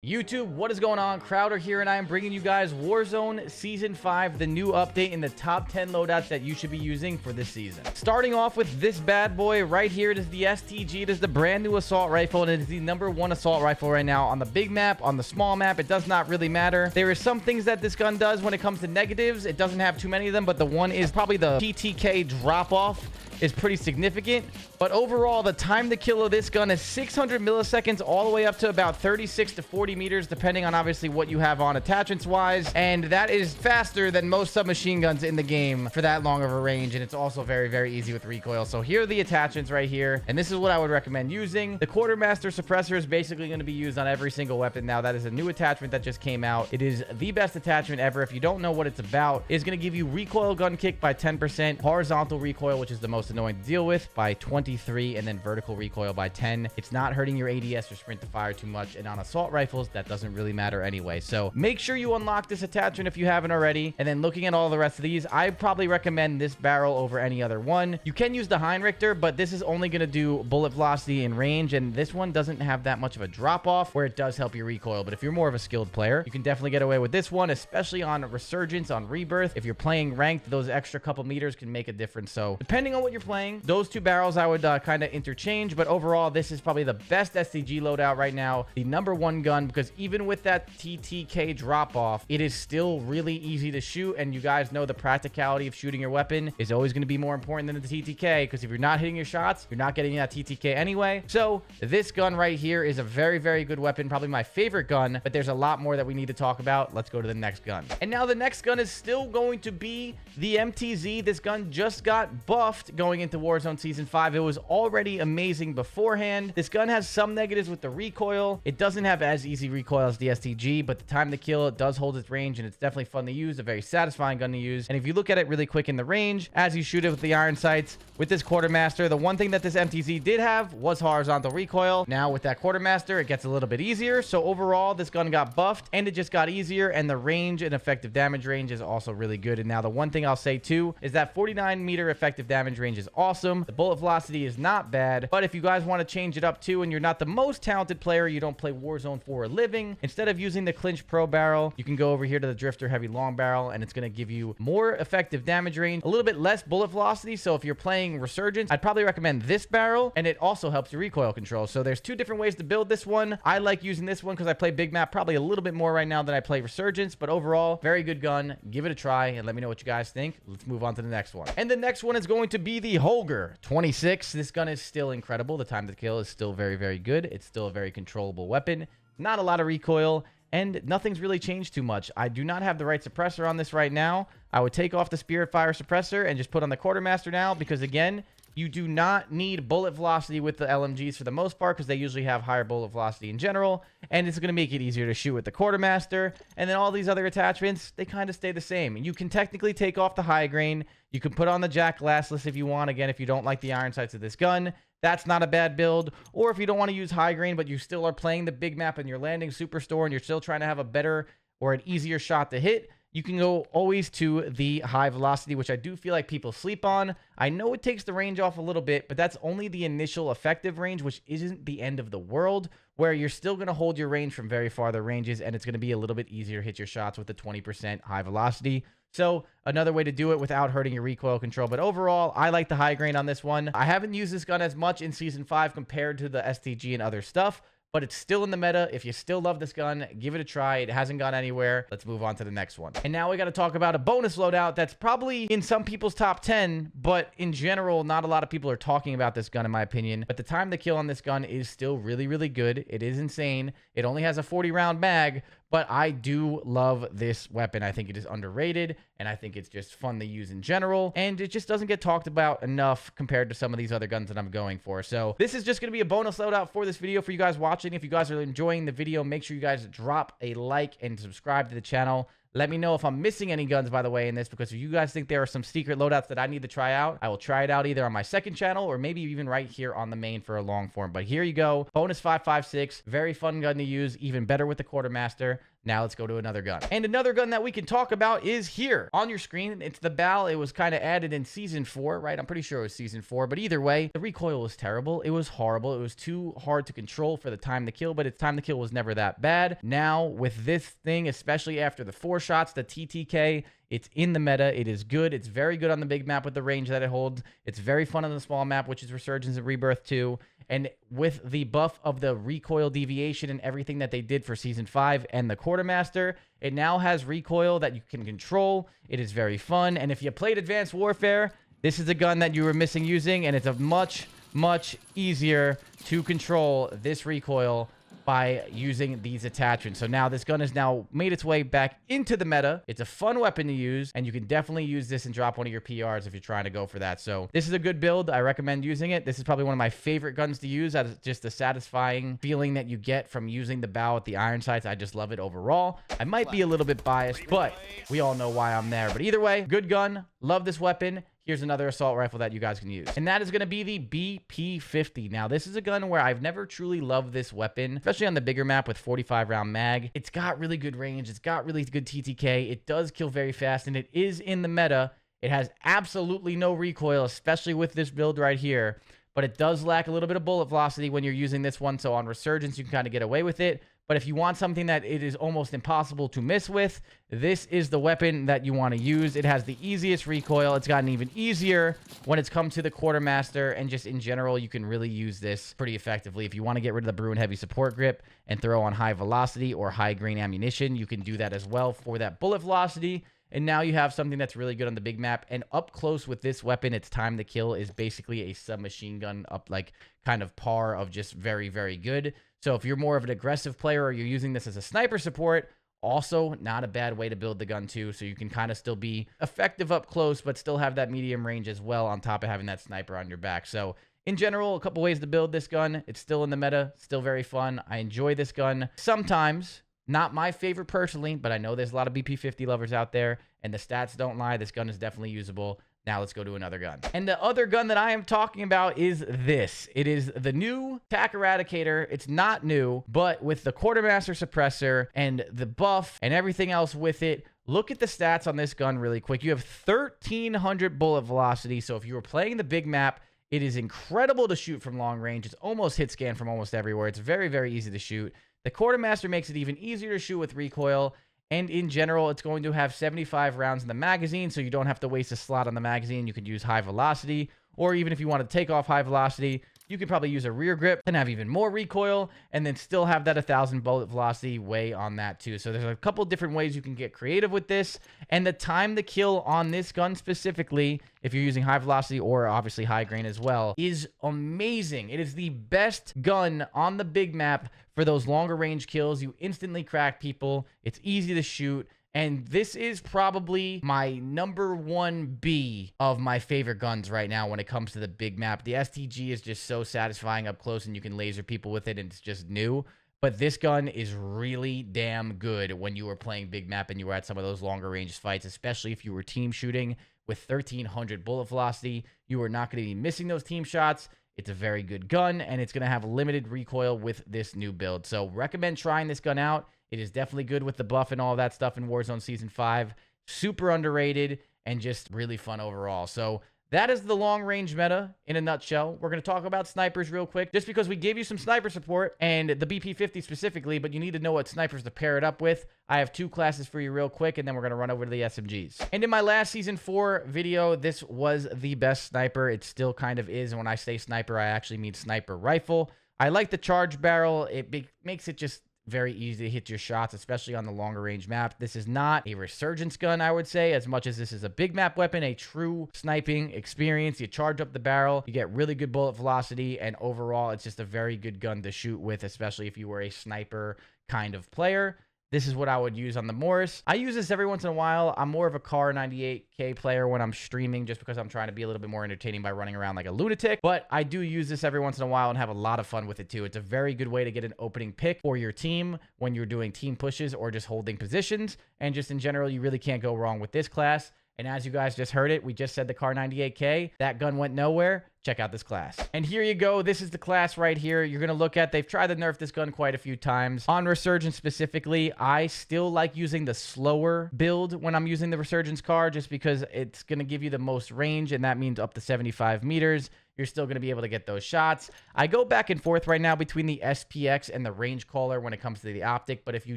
YouTube, what is going on? Crowder here, and I am bringing you guys Warzone Season 5, the new update in the top 10 loadouts that you should be using for this season. Starting off with this bad boy right here, it is the STG. It is the brand new assault rifle, and it is the #1 assault rifle right now on the big map, on the small map. It does not really matter. There is some things that this gun does when it comes to negatives. It doesn't have too many of them, but the one is probably the TTK drop-off is pretty significant. But overall, the time to kill of this gun is 600 milliseconds all the way up to about 36 to 40 meters, depending on obviously what you have on attachments wise. And that is faster than most submachine guns in the game for that long of a range. And it's also very, very easy with recoil. So here are the attachments right here. And this is what I would recommend using. The quartermaster suppressor is basically going to be used on every single weapon. Now that is a new attachment that just came out. It is the best attachment ever. If you don't know what it's about, it's going to give you recoil gun kick by 10%, horizontal recoil, which is the most annoying to deal with, by 23, and then vertical recoil by 10. It's not hurting your ADS or sprint to fire too much, and on assault rifles that doesn't really matter anyway. So make sure you unlock this attachment if you haven't already. And then looking at all the rest of these, I probably recommend this barrel over any other one. You can use the Heinrichter, but this is only going to do bullet velocity and range, and this one doesn't have that much of a drop off where it does help your recoil. But if you're more of a skilled player, you can definitely get away with this one, especially on Resurgence, on Rebirth. If you're playing ranked, those extra couple meters can make a difference. So depending on what you're playing, those two barrels I would kind of interchange. But overall, this is probably the best STG loadout right now, the #1 gun, because even with that TTK drop off, it is still really easy to shoot. And you guys know the practicality of shooting your weapon is always going to be more important than the TTK, because if you're not hitting your shots, you're not getting that TTK anyway. So this gun right here is a very, very good weapon, probably my favorite gun, but there's a lot more that we need to talk about. Let's go to the next gun. And now the next gun is still going to be the MTZ. This gun just got buffed going into Warzone Season 5. It was already amazing beforehand. This gun has some negatives with the recoil. It doesn't have as easy recoil as the STG, but the time to kill, it does hold its range, and it's definitely fun to use, a very satisfying gun to use. And if you look at it really quick in the range, as you shoot it with the iron sights, with this quartermaster, the one thing that this MTZ did have was horizontal recoil. Now with that quartermaster, it gets a little bit easier. So overall, this gun got buffed, and it just got easier, and the range and effective damage range is also really good. And now the one thing I'll say too is that 49-meter effective damage range is awesome. The bullet velocity is not bad, but if you guys want to change it up too, and you're not the most talented player, you don't play Warzone for a living, instead of using the Clinch Pro barrel, you can go over here to the Drifter Heavy Long Barrel, and it's going to give you more effective damage range, a little bit less bullet velocity. So if you're playing Resurgence, I'd probably recommend this barrel, and it also helps your recoil control. So there's two different ways to build this one. I like using this one because I play big map probably a little bit more right now than I play Resurgence, but overall, very good gun. Give it a try and let me know what you guys think. Let's move on to the next one. And the next one is going to be the Holger 26. This gun is still incredible. The time to kill is still very, very good. It's still a very controllable weapon. Not a lot of recoil, and nothing's really changed too much. I do not have the right suppressor on this right now. I would take off the Spirit Fire suppressor and just put on the quartermaster now, because again, you do not need bullet velocity with the LMGs for the most part, because they usually have higher bullet velocity in general, and it's going to make it easier to shoot with the quartermaster. And then all these other attachments, they kind of stay the same. You can technically take off the high grain. You can put on the jack glassless if you want. Again, if you don't like the iron sights of this gun, that's not a bad build. Or if you don't want to use high grain, but you still are playing the big map and you're landing Superstore and you're still trying to have a better or an easier shot to hit, you can go always to the high velocity, which I do feel like people sleep on. I know it takes the range off a little bit, but that's only the initial effective range, which isn't the end of the world, where you're still going to hold your range from very farther ranges, and it's going to be a little bit easier to hit your shots with the 20% high velocity. So another way to do it without hurting your recoil control. But overall, I like the high grain on this one. I haven't used this gun as much in Season 5 compared to the STG and other stuff, but it's still in the meta. If you still love this gun, give it a try. It hasn't gone anywhere. Let's move on to the next one. And now we got to talk about a bonus loadout that's probably in some people's top 10, but in general, not a lot of people are talking about this gun, in my opinion. But the time to kill on this gun is still really, really good. It is insane. It only has a 40-round mag, but I do love this weapon. I think it is underrated, and I think it's just fun to use in general, and it just doesn't get talked about enough compared to some of these other guns that I'm going for. So this is just going to be a bonus loadout for this video for you guys watching. If you guys are enjoying the video, make sure you guys drop a like and subscribe to the channel. Let me know if I'm missing any guns, by the way, in this, because if you guys think there are some secret loadouts that I need to try out, I will try it out either on my second channel or maybe even right here on the main for a long form. But here you go. Bonus 5.56. Very fun gun to use. Even better with the quartermaster. Now let's go to another gun. And another gun that we can talk about is here on your screen. It's the BAL. It was kind of added in season 4, right? I'm pretty sure it was season 4, but either way, the recoil was terrible. It was horrible. It was too hard to control for the time to kill, but its time to kill was never that bad. Now with this thing, especially after the 4 shots, the TTK, it's in the meta. It is good. It's very good on the big map with the range that it holds. It's very fun on the small map, which is Resurgence and Rebirth 2. And with the buff of the recoil deviation and everything that they did for Season 5 and the Quartermaster, it now has recoil that you can control. It is very fun. And if you played Advanced Warfare, this is a gun that you were missing using, and it's a much easier to control this recoil by using these attachments. So now this gun has now made its way back into the meta. It's a fun weapon to use, and you can definitely use this and drop one of your PRs if you're trying to go for that. So this is a good build. I recommend using it. This is probably one of my favorite guns to use. That is just the satisfying feeling that you get from using the BAL with the iron sights. I just love it overall. I might be a little bit biased, but we all know why I'm there. But either way, good gun. Love this weapon. Here's another assault rifle that you guys can use. And that is going to be the BP50. Now, this is a gun where I've never truly loved this weapon, especially on the bigger map with 45-round mag. It's got really good range. It's got really good TTK. It does kill very fast, and it is in the meta. It has absolutely no recoil, especially with this build right here. But it does lack a little bit of bullet velocity when you're using this one. So on Resurgence, you can kind of get away with it. But if you want something that it is almost impossible to miss with, this is the weapon that you want to use. It has the easiest recoil. It's gotten even easier when it's come to the Quartermaster, and just in general, you can really use this pretty effectively. If you want to get rid of the Bruin Heavy support grip and throw on high velocity or high grain ammunition, you can do that as well for that bullet velocity. And now you have something that's really good on the big map. And up close with this weapon, its time to kill is basically a submachine gun up, like kind of par of just very good. So if you're more of an aggressive player or you're using this as a sniper support, also not a bad way to build the gun too. So you can kind of still be effective up close, but still have that medium range as well on top of having that sniper on your back. So in general, a couple ways to build this gun. It's still in the meta, still very fun. I enjoy this gun. Sometimes, not my favorite personally, but I know there's a lot of BP50 lovers out there, and the stats don't lie. This gun is definitely usable. Now let's go to another gun. And the other gun that I am talking about is this. It is the new TAQ Eradicator. It's not new, but with the Quartermaster suppressor and the buff and everything else with it, look at the stats on this gun really quick. You have 1,300 bullet velocity. So if you were playing the big map, it is incredible to shoot from long range. It's almost hit scan from almost everywhere. It's very easy to shoot. The Quartermaster makes it even easier to shoot with recoil. And in general, it's going to have 75 rounds in the magazine, so you don't have to waste a slot on the magazine. You can use high velocity, or even if you want to take off high velocity, you could probably use a rear grip and have even more recoil, and then still have that 1,000 bullet velocity way on that too. So there's a couple different ways you can get creative with this, and the time to kill on this gun specifically, if you're using high velocity or obviously high grain as well, is amazing. It is the best gun on the big map for those longer range kills. You instantly crack people. It's easy to shoot. And this is probably my number 1B of my favorite guns right now when it comes to the big map. The STG is just so satisfying up close, and you can laser people with it, and it's just new. But this gun is really damn good when you were playing big map and you were at some of those longer range fights, especially if you were team shooting with 1,300 bullet velocity. You are not going to be missing those team shots. It's a very good gun, and it's going to have limited recoil with this new build. So recommend trying this gun out. It is definitely good with the buff and all that stuff in Warzone Season 5. Super underrated and just really fun overall. So that is the long-range meta in a nutshell. We're going to talk about snipers real quick, just because we gave you some sniper support, and the BP50 specifically, but you need to know what snipers to pair it up with. I have 2 classes for you real quick, and then we're going to run over to the SMGs. And in my last Season 4 video, this was the best sniper. It still kind of is, and when I say sniper, I actually mean sniper rifle. I like the charge barrel. It makes it just very easy to hit your shots, especially on the longer range map. This is not a resurgence gun, I would say, as much as this is a big map weapon, a true sniping experience. You charge up the barrel, you get really good bullet velocity, and overall, it's just a very good gun to shoot with, especially if you were a sniper kind of player. this is what I would use on the Morris. I use this every once in a while. I'm more of a Car 98K player when I'm streaming just because I'm trying to be a little bit more entertaining by running around like a lunatic. But I do use this every once in a while and have a lot of fun with it too. It's a very good way to get an opening pick for your team when you're doing team pushes or just holding positions. And just in general, you really can't go wrong with this class. And as you guys just heard it, we just said the Car 98K. That gun went nowhere. Check out this class. And here you go. This is the class right here. You're going to look at, they've tried to nerf this gun quite a few times. On Resurgence specifically, I still like using the slower build when I'm using the Resurgence car just because it's going to give you the most range, and that means up to 75 meters. You're still going to be able to get those shots. I go back and forth right now between the SPX and the range caller when it comes to the optic, but if you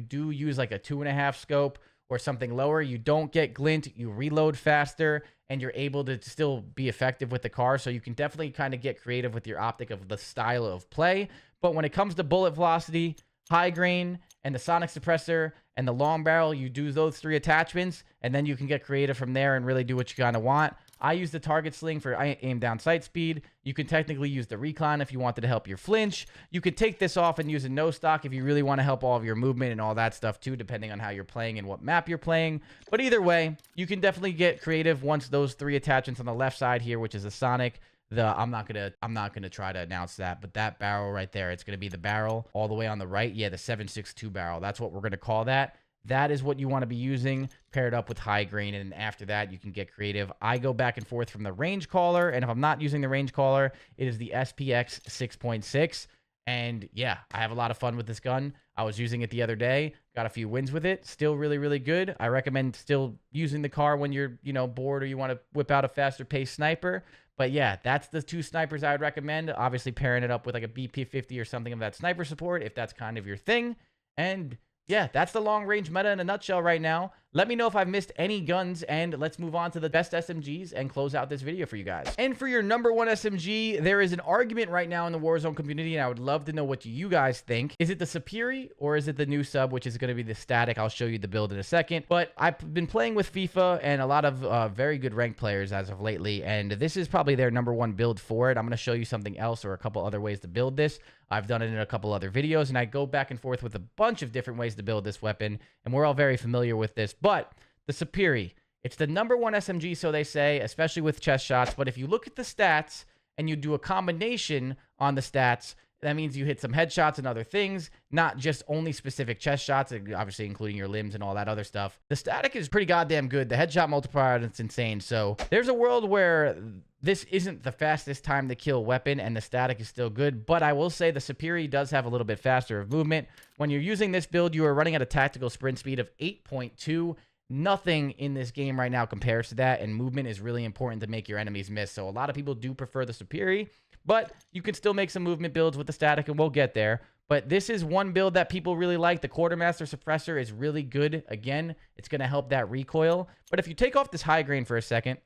do use like a 2.5 scope, or something lower, you don't get glint, you reload faster, and you're able to still be effective with the car. So you can definitely kind of get creative with your optic of the style of play. But when it comes to bullet velocity, high grain, and the sonic suppressor, and the long barrel, you do those 3 attachments, and then you can get creative from there and really do what you kind of want. I use the target sling for aim down sight speed. You can technically use the recon if you wanted to help your flinch. You could take this off and use a no stock if you really want to help all of your movement and all that stuff too, depending on how you're playing and what map you're playing. But either way, you can definitely get creative once those 3 attachments on the left side here, which is a sonic. I'm not gonna try to announce that, but that barrel right there, it's gonna be the barrel all the way on the right. Yeah, the 7.62 barrel. That's what we're gonna call that. That is what you want to be using paired up with high grain. And after that, you can get creative. I go back and forth from the range caller. And if I'm not using the range caller, it is the SPX 6.6. And yeah, I have a lot of fun with this gun. I was using it the other day, got a few wins with it. Still really, really good. I recommend still using the car when you're, bored or you want to whip out a faster paced sniper. But yeah, that's the 2 snipers I would recommend. Obviously pairing it up with like a BP50 or something of that sniper support if that's kind of your thing. And yeah, that's the long range meta in a nutshell right now. Let me know if I've missed any guns, and let's move on to the best SMGs and close out this video for you guys. And for your number 1 SMG, there is an argument right now in the Warzone community, and I would love to know what you guys think. Is it the Superi or is it the new sub, which is going to be the static? I'll show you the build in a second. But I've been playing with FIFA and a lot of very good ranked players as of lately, and this is probably their number 1 build for it. I'm going to show you something else or a couple other ways to build this. I've done it in a couple other videos, and I go back and forth with a bunch of different ways to build this weapon, and we're all very familiar with this. But the Superi, it's the number 1 SMG, so they say, especially with chest shots. But if you look at the stats and you do a combination on the stats, that means you hit some headshots and other things, not just only specific chest shots, obviously including your limbs and all that other stuff. The static is pretty goddamn good. The headshot multiplier, it's insane. So there's a world where this isn't the fastest time to kill weapon and the static is still good, but I will say the Superi does have a little bit faster of movement. When you're using this build, you are running at a tactical sprint speed of 8.2. Nothing in this game right now compares to that, and movement is really important to make your enemies miss. So a lot of people do prefer the Superi, but you can still make some movement builds with the static, and we'll get there. But this is one build that people really like. The Quartermaster Suppressor is really good. Again, it's going to help that recoil. But if you take off this high grain for a second,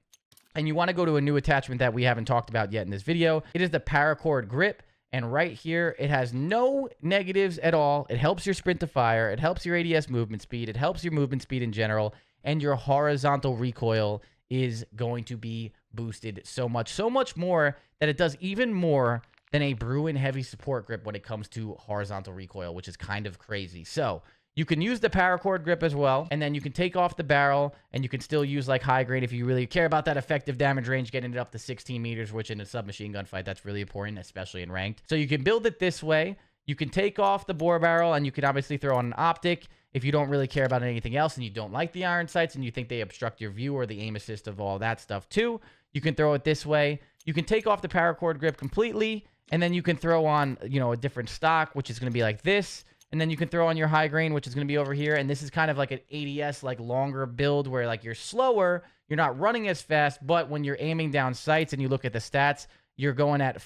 and you want to go to a new attachment that we haven't talked about yet in this video, it is the Paracord Grip. And right here, it has no negatives at all. It helps your sprint to fire. It helps your ADS movement speed. It helps your movement speed in general. And your horizontal recoil is going to be boosted so much more that it does even more than a Bruin heavy support grip when it comes to horizontal recoil, which is kind of crazy. So you can use the Paracord Grip as well, and then you can take off the barrel, and you can still use like high grade if you really care about that effective damage range, getting it up to 16 meters, which in a submachine gun fight, that's really important, especially in ranked. So you can build it this way. You can take off the bore barrel, and you can obviously throw on an optic if you don't really care about anything else, and you don't like the iron sights, and you think they obstruct your view or the aim assist of all that stuff too. You can throw it this way. You can take off the Paracord Grip completely, and then you can throw on, a different stock, which is going to be like this. And then you can throw on your high grain, which is going to be over here. And this is kind of like an ADS, like longer build where like you're slower, you're not running as fast, but when you're aiming down sights and you look at the stats, you're going at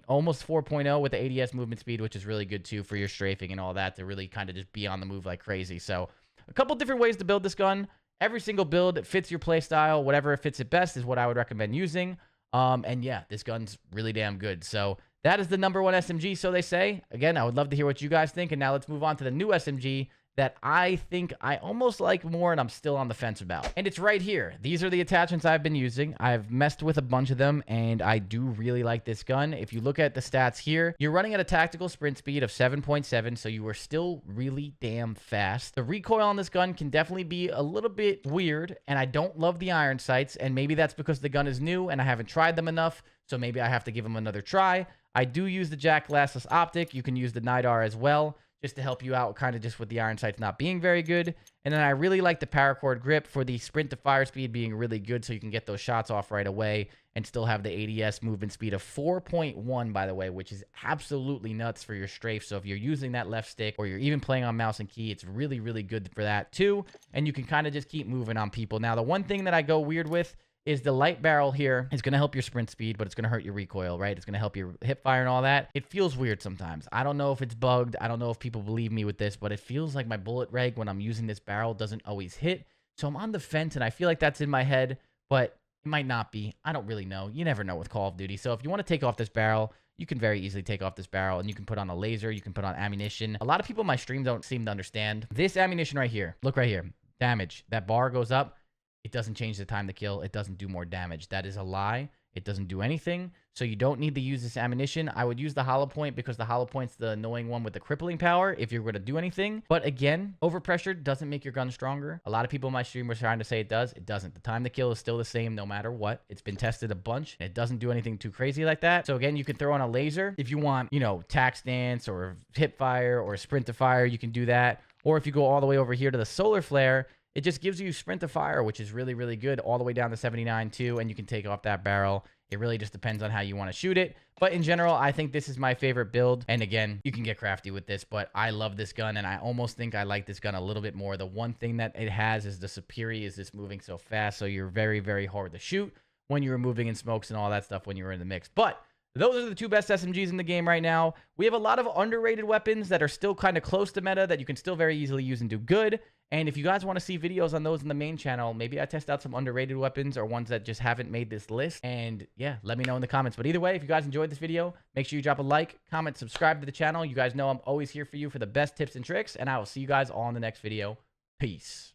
almost 4.0 with the ADS movement speed, which is really good too for your strafing and all that to really kind of just be on the move like crazy. So a couple different ways to build this gun. Every single build fits your play style. Whatever fits it best is what I would recommend using. And yeah, this gun's really damn good. So that is the number 1 SMG, so they say. Again, I would love to hear what you guys think. And now let's move on to the new SMG, that I think I almost like more and I'm still on the fence about. And it's right here. These are the attachments I've been using. I've messed with a bunch of them and I do really like this gun. If you look at the stats here, you're running at a tactical sprint speed of 7.7, so you are still really damn fast. The recoil on this gun can definitely be a little bit weird, and I don't love the iron sights, and maybe that's because the gun is new and I haven't tried them enough, so maybe I have to give them another try. I do use the jack glassless optic. You can use the NIDAR as well, just to help you out kind of just with the iron sights not being very good. And then I really like the paracord grip for the sprint to fire speed being really good, so you can get those shots off right away and still have the ADS movement speed of 4.1, by the way, which is absolutely nuts for your strafe. So if you're using that left stick or you're even playing on mouse and key, it's really, really good for that too. And you can kind of just keep moving on people. Now, the one thing that I go weird with is the light barrel here is going to help your sprint speed, but it's going to hurt your recoil, right? It's going to help your hip fire and all that. It feels weird sometimes. I don't know if it's bugged. I don't know if people believe me with this, but it feels like my bullet reg when I'm using this barrel doesn't always hit. So I'm on the fence, and I feel like that's in my head, but it might not be. I don't really know. You never know with Call of Duty. So if you want to take off this barrel, you can very easily take off this barrel, and you can put on a laser. You can put on ammunition. A lot of people in my stream don't seem to understand. This ammunition right here, look right here, damage. That bar goes up. It doesn't change the time to kill. It doesn't do more damage. That is a lie. It doesn't do anything. So you don't need to use this ammunition. I would use the hollow point because the hollow point's the annoying one with the crippling power if you're going to do anything. But again, overpressured doesn't make your gun stronger. A lot of people in my stream were trying to say it does. It doesn't. The time to kill is still the same no matter what. It's been tested a bunch. And it doesn't do anything too crazy like that. So again, you can throw on a laser. If you want, you know, TAQ stance or hip fire or sprint to fire, you can do that. Or if you go all the way over here to the solar flare, it just gives you sprint to fire, which is really, really good, all the way down to 79 too, and you can take off that barrel. It really just depends on how you want to shoot it. But in general, I think this is my favorite build. And again, you can get crafty with this, but I love this gun, and I almost think I like this gun a little bit more. The one thing that it has is the Superi is this moving so fast, so you're very, very hard to shoot when you're moving in smokes and all that stuff when you're in the mix. But those are the two best SMGs in the game right now. We have a lot of underrated weapons that are still kind of close to meta that you can still very easily use and do good. And if you guys want to see videos on those in the main channel, maybe I test out some underrated weapons or ones that just haven't made this list. And yeah, let me know in the comments. But either way, if you guys enjoyed this video, make sure you drop a like, comment, subscribe to the channel. You guys know I'm always here for you for the best tips and tricks. And I will see you guys all in the next video. Peace.